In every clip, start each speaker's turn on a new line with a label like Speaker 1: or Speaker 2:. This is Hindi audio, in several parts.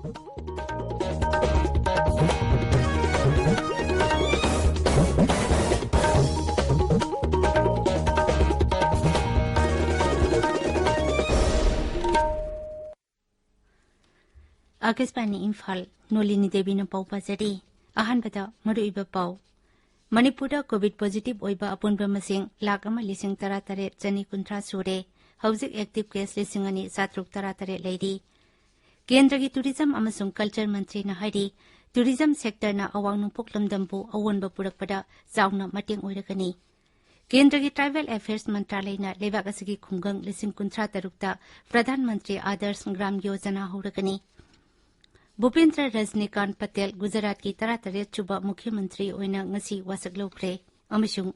Speaker 1: आकाशवाणी इम्फाल नोलिनी देवी न पाउ पाजरी अहानबदा मरुइबा पाउ मणिपुर कोविड पॉजिटिव ओइबा अपुनबा मसिंग लाख अमा लिसिंग 13,913 सूरे हौजिक एक्टिव केस लिसिंग अनि 713 लेरी केंद्र की टूरिज्म अमसुंग कल्चर मंत्री न हाइरी टूरिज्म सेक्टर न अवांग नुपुक्लमदंबु अवोनबा पुरकपदा चाउना मतेंग ओइरगनी केंद्र की ट्राइबल अफेयर्स मंत्रालय न लेबाक असगी खुंगंग लिसिंग 13 प्रधानमंत्री आदर्श ग्राम योजना होरगनी भूपेन्द्र रजनीकांत पटेल गुजरात की 13 चुबा मुख्यमंत्री ओइना ngasi वासक लौख्रे अमसुंग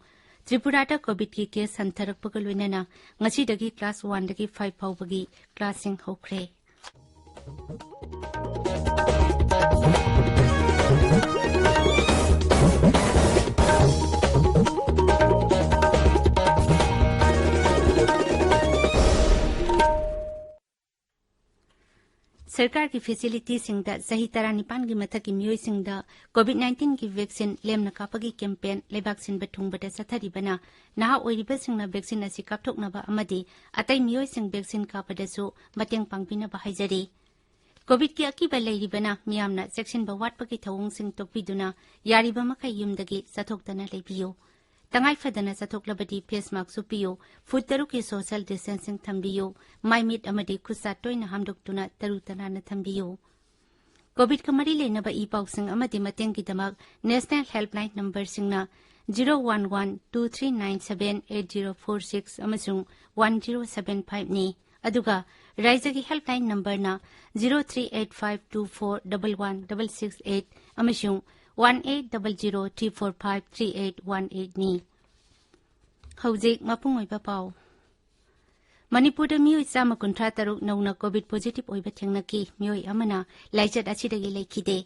Speaker 1: त्रिपुरादा कोविड की केस हंथरकपगा लोइनाना ngasi क्लास 1 दगी 5 फाउबगी क्लासिंग होख्रे सरकार की फेसिलिटी सिंगदा सही 19 की मथक की मियोई सिंगदा कोविड-19 की वैक्सीन लेमना कापगी कैंपेन लेबाक सिन बथुंगबदा सथरिबना नहा ओइरिबा सिंगना वैक्सीन असि कापथोकनबा अमदि अतै मियोई सिंग वैक्सीन कापदसु मतेंग पांगबिनबा हाइजरी कोविड की अकीबा लेरिबना मियामना सेक्शन बवाटपगी थवंग सिंग तोकपिदुना यारिबा मखै युमदगी सथोक्तना लेबियो तंगाई फदना सथोक्लबदी फेस मास्क सुपियो फुट तरु की सोशल डिस्टेंसिंग थंबियो माइमिट अमदी खुसा टोइना हामदोक्तुना तरु तनाना थंबियो कोविड का मरी लेनबा ई पाउसिंग अमदी मतेंग की दमक नेशनल हेल्पलाइन नंबर सिंगना 01123978046 अमसुंग 1075 नि अदुगा राज्य की हेल्पलाइन नंबर ना 0385241168 अमसुंग 180034538818 नि हौजिक मपुंग ओइबा पाउ मणिपुर मियोई 153 नौना कोविड पॉजिटिव ओइबा थेंगनकी मियोई अमना लाइचत असिदगी लेखिदे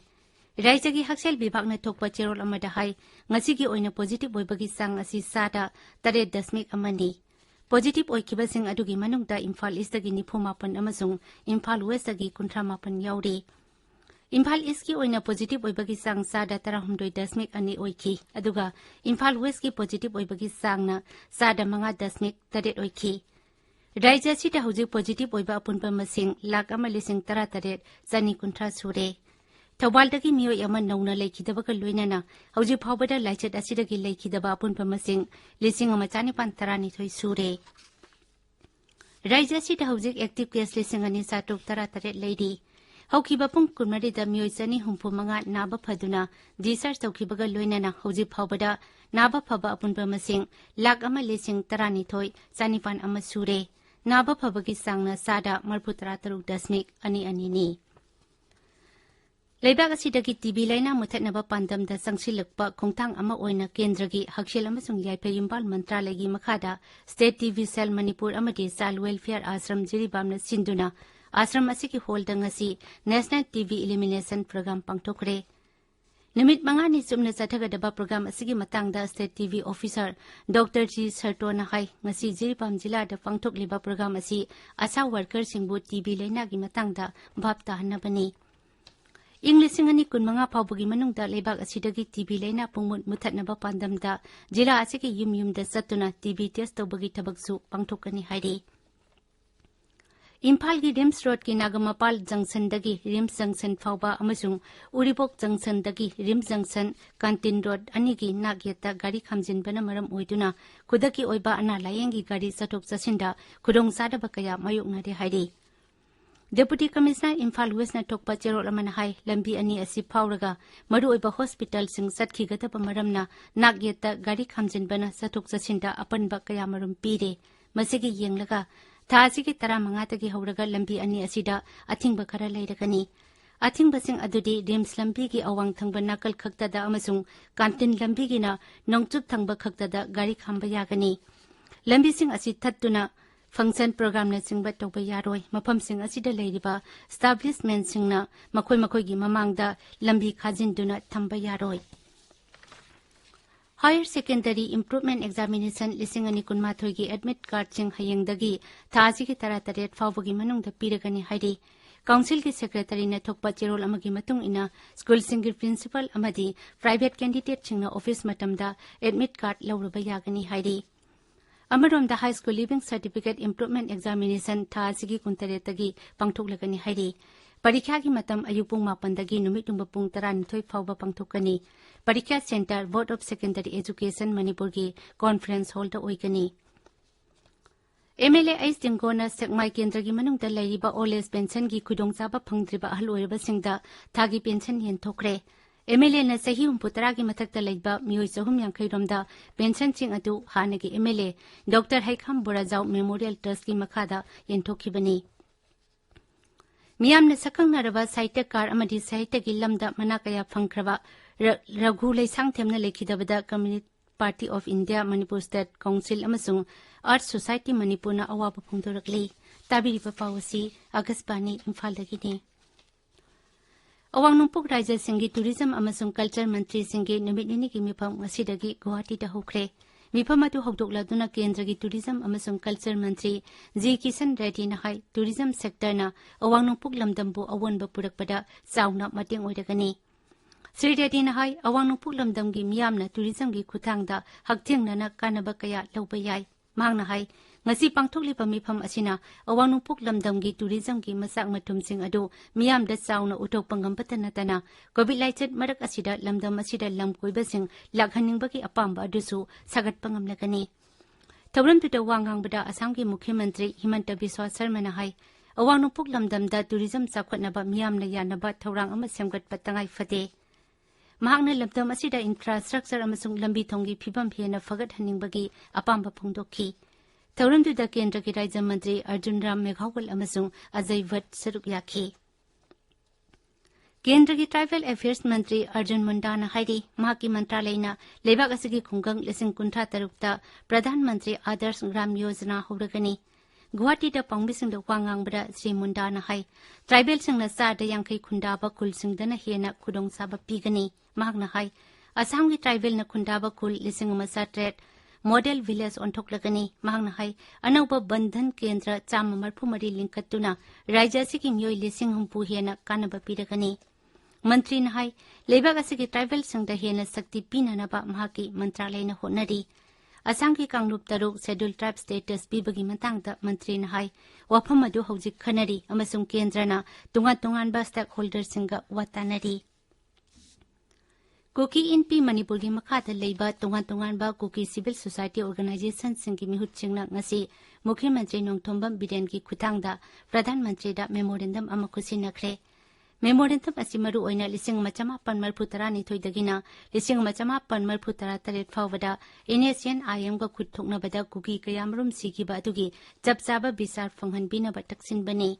Speaker 1: राज्य की हक्सेल विभाग ने थोकपा चेरोल अमदा हाई ngasi की ओइना पॉजिटिव ओइबगी सांग असि सादा 3.1 पॉजिटिव ओइखिबसिंग अदुगी मनुंगदा इम्फाल ईस्टगी 94 अमसुंग इम्फाल वेस्टगी 38 याउरी इम्फाल ईस्ट की ओइना पॉजिटिव ओइबगी सांग सादा 13.2 ओइखि अदुगा इम्फाल वेस्ट की पॉजिटिव ओइबगी सांगना सादा 5.8 ओइखि राज्य असिदा हौजिक पॉजिटिव ओइबा अपुनबा मसिंग लाख अमा लिसिंग 13,913 सूरे थौबालदगी मियोई अमा नौना लेखिदबगा लोइनाना हौजिक फावबदा लाइचत असिदगी लेखिदबा अपुनबा मसिंग लिसिंग अमा 412 सूरे राज्य असिदा हौजिक एक्टिव केस लिसिंग 713 लेरी हौखिबा पुंग कुनमरिदा मियोई 265 नाबा फदुना डिस्चार्ज तौखिबगा लोइनाना हौजिक फावबदा नाबा फबा अपुनबा मसिंग लाख अमा लिसिंग 12,915 अमा सूरे नाबा फबगी सांगना सादा 33.2 नि लेबाक असिदगी टीबी लाइना मुथनबा पांदमदा संगसिलकपा खोंथांग अमा ओइना केंद्रगी हक्सेल अमसुंग याइफेयुम्बाल मंत्रालयगी मखादा स्टेट टीवी सेल मणिपुर अमदि चाइल्ड वेलफेयर आश्रम जिरिबामना सिंदुना आश्रम असिगी होल्डंग असि नेशनल टीवी इलिमिनेशन प्रोग्राम पांगथोखरे निमित मंगानी सुमना चथगदबा प्रोग्राम असिगी मतंगदा state TB officer doctor G सर्टोना हाई ngasi जिरिबाम जिलादा पांगथोकलिबा प्रोग्राम असि आशा वर्कर सिंगबु टीबी लाइनागी मतंगदा भाबता हनबनी इंग्लिशिंग अनि कुनमंगा फावबगी मनुंगदा लेबाक असिदगी टीबी लाइना पुंगमुत मुथनबा पांदमदा जिला असिगी युमयुमदा चतुना टीबी टेस्ट तौबगी थबकसु पांगथोकनी हाइरे इम्फाल की रिम्स रोड की नागमपाल जंक्शन दगी रिम्स जंक्शन फावबा अमसुंग उरिबोक जंक्शन दगी रिम्स जंक्शन कांटिन रोड अनिगी नागयता गाड़ी खामजिनबना मरम ओइदुना खुदकी ओइबा अना लायेंगी गाड़ी चथोक चसिंदा खुदोंग सादबा कया मायोकनादे हाइरे डेपुटी कमिश्नर इम्फाल वेस्ट ना थोकपा चेरोल अमना हाई लंबी अनि असि फावरगा मरु ओइबा हॉस्पिटल सिंग सटखिगदबा मरमना नागयता गाड़ी खामजिनबना चथोक चसिंदा अपनबा कया मरम पीरे मसिगी येंगलगा थासी की 15 तगी हौरगा लंबी अनि असिदा अथिंगबा खरा लेरगनी अथिंगबसिंग अदुदी रिम्स लंबी की अवांग थंगबा नाकल खक्तदा अमसुंग कांटिन लंबी गिना नोंगचुप थंगबा खक्तदा गाड़ी खामबा यागनी लंबी सिंग असि थत्तुना फंक्शन प्रोग्राम ने सिंगबा तौबा यारोय मफम सिंग असिदा लेरिबा एस्टैब्लिशमेंट सिंगना मखोय मखोयगी ममांगदा लंबी खाजिनदुना थंबा यारोय हायर सेकेंडरी इम्प्रूवमेंट एग्जामिनेशन 2019 की एडमिट कार्ड सिंग हयेंगदगी थासी की 13 फावबगी मनुंगदा पीरगनी हाइरी काउंसिल की सेक्रेटरी ने थोकपा चेरोल अमगी मतुंग इना स्कूल सिंगी प्रिंसिपल अमदी प्राइवेट कैंडिडेट सिंगना ऑफिस मतमदा एडमिट कार्ड लौरबा यागनी हाइरी अमरोमदा high school leaving certificate improvement examination था सिगी कुंतरेतगी पांगथोकलगनी हाइरी परीक्षा की मतम अयु पुंग 8 नुमित तुंब पुंग 12 फाउबा पांगथोकनी परीक्षा centre board of secondary education Manipur की कॉन्फ्रेंस हॉल दा ओइगनी एमएलए एस जिंगोना सेकमाई केंद्र की मनुंगदा लैरिबा ओल्ड एज पेंशन की खुदोंचाबा फंगद्रिबा अहल ओइरबसिंगदा थागी पेंशन येंथोखरे एमएलए ने सही 40 की मथक्ता लैबा मियोय 350 रोमदा पेंशन सिंग अदु हानगी एमएलए डॉक्टर हैखम बोराजाव मेमोरियल ट्रस्ट की मखादा येंथोखिबनी मियामने सकंगनरबा साहित्यकार अमदी साहित्य की लमदा मना कया फंगख्रबा रघु लैसांग थेमना लेखिदबदा communist party of India Manipur state council अमसुंग आर्ट सोसाइटी मणिपुरना अवाब फोंदोरकली ताबिरिबा पावसी अगस्पानी इम्फालदगिनी अवांग नोंपोक राज्य सिंगी टूरिज्म अमसुंग कल्चर मंत्री सिंगी नुमित निनी की मिफम ngasiदगी गुवाहाटीदा होख्रे मिफम अदु हौदोकलादुना केंद्र की टूरिज्म अमसुंग कल्चर मंत्री जी किशन रेड्डी ना हाई टूरिज्म सेक्टर अवांग नोंपोक लमदमबु अवोनबा पुरकपदा चावना मतेंग ओइरगनी श्री रेड्डी ना हाई अवांग नोंपोक लमदम की मियामना टूरिज्म की खुथांगदा हक्थिंगना कानबा कया लौबा याय मांगना high ngasi pangthokliba mifam asina awang nupuk lamdam gi tourism gi masak mathum sing adu miyam da chauna utok pangam patana tana covid laichet marak asida lamdam asida lam koiba sing lakhaning ba ki apamba adusu sagat pangam lagani thawram tu da wangang bada asam gi mukhyamantri himanta biswa sharma na hai awang nupuk lamdam da tourism chakhatna ba miyam na yana ba thawrang ama semgat patangai fade mahakna lamdam asida infrastructure amasung lambi thongi phibam phena fagat haning bagi apamba phongdokhi थौरमदुदा केंद्र की राज्य मंत्री अर्जुन राम मेघावल अमसुंग अजय भट्ट सरुक याखी केंद्र की ट्राइबल अफेयर्स मंत्री अर्जुन मुंडा ना हाइरी महाकी मंत्रालयना लेबाक असगी खुंगंग 1953 प्रधानमंत्री आदर्श ग्राम योजना होरगनी गुवाहाटी दा पांगबिसिंग वांगांगबदा श्री मुंडा ना हाई ट्राइबल सिंगना सादा यांखै खुंडाबा कुलसिंगदना हेना खुदोंसाबा पिगनी महाकना हाई असम की ट्राइबल ना खुंडाबा कुल 1973 मॉडल विलेज ओंथोकलगनी मांगना हाई अनौबा बंधन केंद्र 130 लिंकत्तुना राज्य की मियोय 10,000 हेना कानबा पिरगनी मंत्री ना हाई लेबाक असगी ट्राइबल संगदा हेना शक्ति पिननबा महाकी मंत्रालयना होनरी असम की कांगरूप तरुक शेड्यूल ट्राइब स्टेटस पिबगी मंतांगदा मंत्री ना हाई वफम अदु हौजिक खनरी अमसुंग केंद्रना तुंगा स्टेक होल्डर सिंगा वातानरी कुकी इनपी मणिपुर की मखादा लेबा तुंगा कुकी सिविल सोसाइटी ऑर्गेनाइजेशन सिंगी मिहुत सिंगना ngasi मुख्यमंत्री नोंथोंबम बिरेन की खुतांगदा प्रधानमंत्री दा मेमोरेंडम अमा खुसिनखरे मेमोरेंडम असि मरु ओइना 1952 दगिना 1953 फावदा इनेशियन आयम का खुथोकनबदा कुकी कयामरुम सिगिबा दुगी जबजाबा बिसार फंगहनबिनबा तक्सिनबनी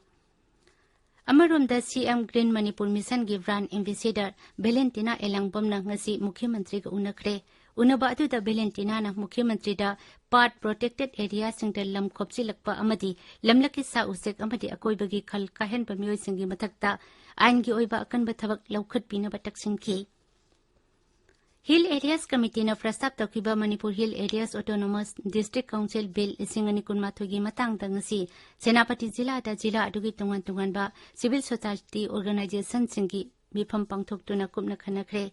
Speaker 1: अमरोमदा सीएम ग्रीन मणिपुर मिशन की ब्रांड एम्बेसडर वेलेंटिना एलांगबमना ngasi मुख्यमंत्री का उनखरे उनबा अदुदा वेलेंटिना ना मुख्यमंत्री दा पार्ट प्रोटेक्टेड एरिया सिंगदा लम खोपसिलकपा अमदी लमलकी सा उसेक अमदी अकोइबगी खल काहेन पमियोय सिंगी मथक्ता आइन की ओइबा अकनबा थबक लौखत पिनबा तक्सिनखी हिल एरियाज कमिटी ना प्रस्ताव तौखिबा Manipur hill areas autonomous district council bill 1912 की मतंगदा ngasi सेनापति जिला दा जिला अदुगी तुंगन सिविल सोसाइटी ऑर्गेनाइजेशन सिंगी मिफम पांगथोकतुना कुपना खनखरे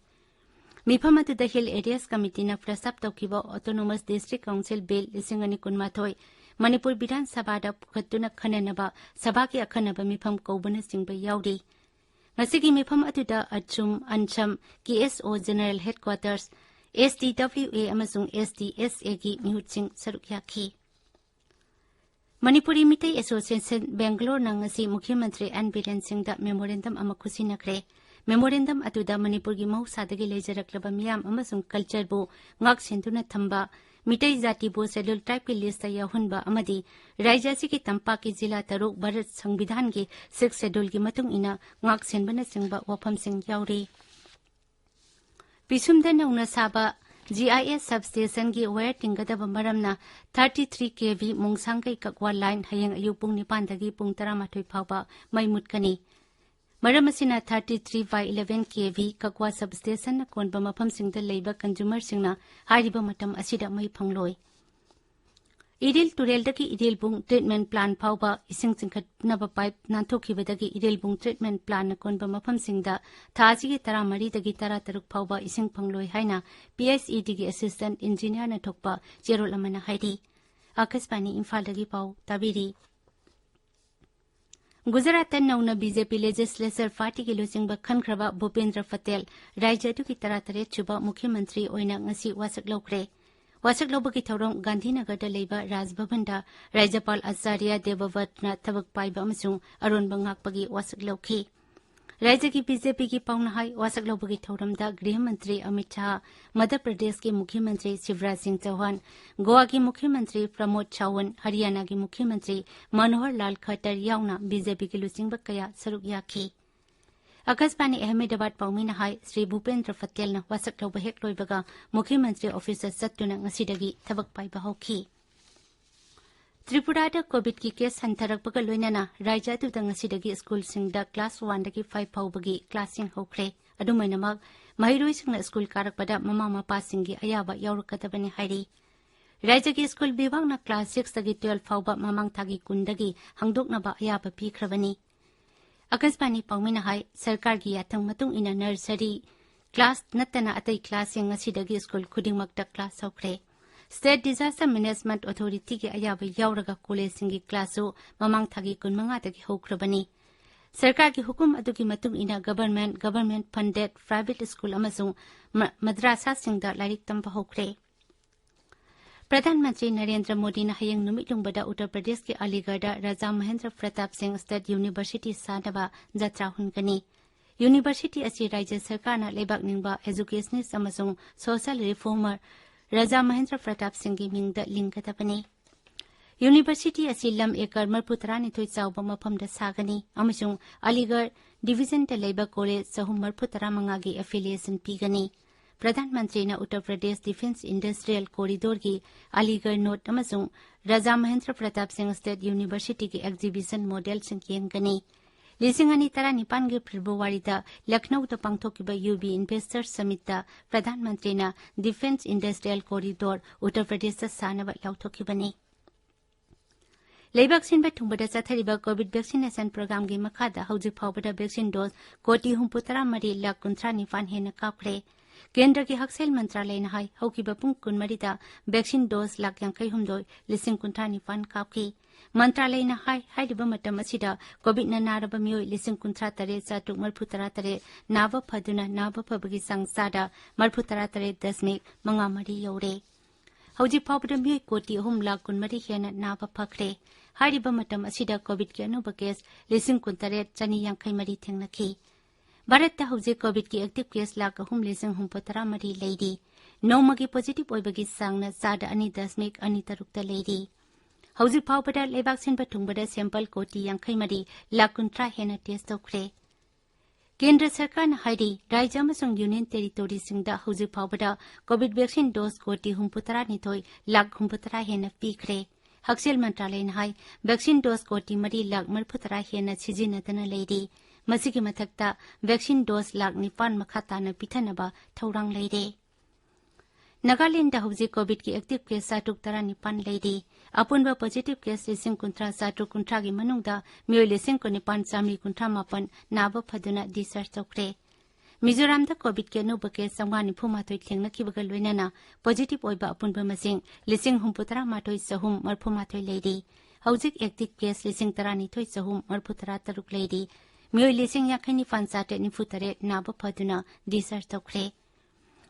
Speaker 1: मिफम अदुदा हिल एरियाज कमिटी ना प्रस्ताव तौखिबा autonomous district council bill 1912 Manipur Vidhan Sabha दा पुखतुना खननबा सभा की अखनबा मिफम कौबना सिंगबा याउरी ngasi मिफम अदुदा अचुम अनचम की एसओ जनरल हेडक्वार्टर्स एसडीडब्ल्यूए अमसुंग एसडीएसए की मिहुतसिंग सरुक याखी मणिपुरी मितै एसोसिएशन बेंगलोर ना ngasi मुख्यमंत्री एन बीरेन सिंह दा मेमोरेंडम अमा खुसिनखरे मेमोरेंडम अदुदा मणिपुर की मौसादगी लेजरक्लबा मियाम अमसुंग कल्चर बु ngak सेंदुना थंबा मितै जाति बु शेड्यूल ट्राइब की लिस्ट याहुनबा अमदी राज्य की तंपा की जिला तरुक भारत संविधान की 6 शेड्यूल की मतुंग इना ngak सेनबना सिंगबा वफम सिंग याउरी पिसुमदा नौना साबा GIS सबस्टेशन की वायर टिंगदबा मरमना 33 kV मुंगसांगै ककवा लाइन हयंग अयु पुंग 9 दगी पुंग 12 फावबा मै मुटकनी मरम असिना 33/11 kV ककवा सबस्टेशन न कोनबा मफम सिंगदा लेबा कंज्यूमर सिंगना हारिबा मतम असिदा मै फंगलोय Idil Turelaki Idilbung Treatment Plan Pauba Ising Sinkat Naba Pipe Nantoki Vedaki Idilbung Treatment Plan Konba Mapam Singda Taji Taramari the Gitara Taruk Pauba Ising Pangloi Haina PSED Assistant Engineer Natokpa Jerol Amana Haidi Akaspani Imphal Dagi Pau Tabiri Gujarat Nauna BJP Legislature Party ki losingba khankraba Bhupendra Patel Rajya ki taratare chuba Mukhyamantri oina ngasi wasak lokre wasak lobaki thorong Gandhinagar da leiba Raj Bhavan da Rajyapal Acharya Devawrtna thabak paiba amasung Arun Bangakpagi wasak lokhi Rajya ki BJP ki paunahai wasak lobaki thoram da Griha Mantri Amit Shah Madhya Pradesh ke Mukhyamantri Shivraj Singh Chauhan Goa ki Mukhyamantri Pramod Chawan Haryana ki Mukhyamantri Manohar Lal Khattar yauna BJP ki lusingba kaya saruk yakhi Akasbani Ahmedabad Paumina Hai Sri Bhupendra Patel na wasak loba hek loibaga Mukhyamantri officer sattuna ngasidagi thabak paiba hokhi Tripura da COVID ki case hantarakpaga loinana Rajya tu da ngasidagi school singda class 1 dagi 5 paubagi classing hokre adumainamak mahiroi singna school karakpada mama mapa singi ayaba yaurukadabani hairi Rajya ki school bibangna class 6 dagi 12 pauba mamang thagi kundagi hangdoknaba ayaba pikhrabani Akasbani Paumina Hai Sarkar gi yathang matung ina nursery class natana atai class yang ngasidagi school khudingmakta class hokre State Disaster Management Authority ki ayaba yauraga college singi classu mamang thagi kunmanga dagi hokrabani Sarkar ki hukum adugi matung ina government funded private school amasung madrasa singda lairik tamba hokre Pradhan Mantri Narendra Modi na hayang numitlungbada Uttar Pradesh ki Aligarh da Raja Mahendra Pratap Singh State University sadaba jatra hunkani University asi Rajya Sarkar na lebak ningba educationist amasung social reformer Raja Mahendra Pratap Singh gi mingda lingkatapani University asi lam ekar marputrani thoi chawba mafamda sagani amasung Aligarh division da leba college sahum marputra manga gi affiliation pigani Pradhan Mantri na Uttar Pradesh Defence Industrial Corridor ki Aligarh Note amasung Raja Mahendra Pratap Singh State University ki exhibition model singkien gani Lisingani tara nipan ge February da Lucknow da pangthokiba UB Investor Summit da Pradhan Mantri na Defence Industrial Corridor Uttar Pradesh da sanaba lauthokibani Leibak sin ba thungbada chathariba COVID vaccination program gi makhada hauji phawbada vaccine dose koti humputara mari lakh 39 hena kapre Kendra ki Haksel Mantralay na hai haukiba pung kunmari da vaccine dose lakh yang kai humdoi lising kuntrani fan kapki Mantralay na hai diba matam asida COVID na naraba miyoi lising kuntra tare chatuk marphutara tare nava phaduna nava phabagi sangsada marphutara tare 10 mangamari yaure Hauji phawbada miyoi koti hum lakh kunmari hena nava phakre hai diba matam asida COVID ki anuba case lising kuntare chani yang kai mari thengnaki Bharat ta hauji COVID ki active case lakh hum lesing hum patara mari leidi nomagi positive oibagi sangna sada ani dasmik ani tarukta leidi hauji phawbada lebak sin bathungbada sample koti yang khai mari lakh kuntra hena test tokre Kendra Sarkar na haidi Rajya amasung Union Territory singda hauji phawbada COVID vaccine dose koti hum patara ni thoi lakh hum patara hena pikre Haksel Mantralay na hai vaccine dose koti mari lakh marphutara hena sijinadana leidi Masigi mathakta vaccine dose lakh nipan makhata na pithanaba thaurang leide Nagaland da hauji COVID ki active case satuk tara nipan leide apunba positive case lising kuntra satuk kuntra gi manungda miyoi lising ko nipan samri kuntra mapan naba phaduna discharge tokre Mizoram da COVID ke no bake samwani phuma thoi thlengna kibaga loinana positive oiba apunba masing lising humputara mathoi sahum marphuma thoi leide hauji active case lising tarani thoi sahum marphutara taruk leide Miyoi lising yakhani fansate nifutare naba phaduna discharge tokre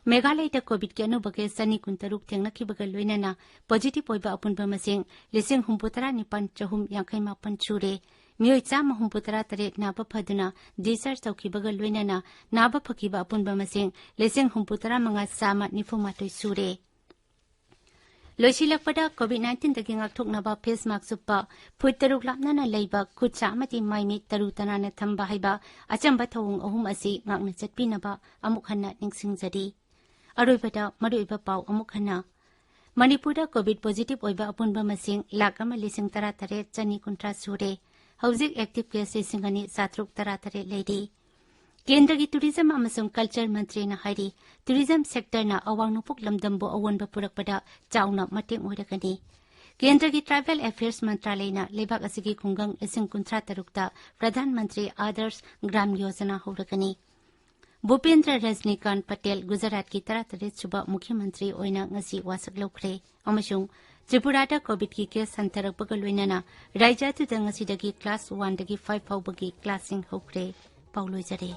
Speaker 1: Meghalaya da COVID ke anubage sani kuntaruk thengna kibaga loinana positive oiba apunba masing lising humputara nipan chahum yankhai mapan chure miyoi chama humputara tare naba phaduna discharge tokhibaga loinana naba phakiba apunba masing lising humputara manga sama nifuma toi sure Loisilakpada COVID-19 dagi ngakthoknaba face mask suppa phuttaruk lapnana leiba khutsa amati maimi tarutana na thamba haiba achamba thawung ahum asi ngakna chatpinaba amuk hanna ningsingjari aroibada maroiba pau amuk hanna Manipura COVID positive oiba apunba masing lakh ama lising tara tare chani kuntra sure hauzik active case singani satruk tara tare leidi Kendra ki tourism amasung culture mantri na hairi tourism sector na awang nupuk lamdambo awan ba purakpada chauna mateng oirakani केंद्र की ट्राइबल अफेयर्स मंत्रालय लेबाक असिगी खुंगंग 1953 प्रधानमंत्री आदर्श ग्राम योजना होरगनी भूपेंद्र रजनीकांत पटेल गुजरात की 33 सुबह मुख्यमंत्री ओइना ngasi वासक लौखरे अमसुंग त्रिपुरादा कोविड की केस संतरकपग लोइनाना राज्यतुदा ngasi क्लास 1 दगी 5 फाउबगी क्लासिंग होखरे पाउलोइजरे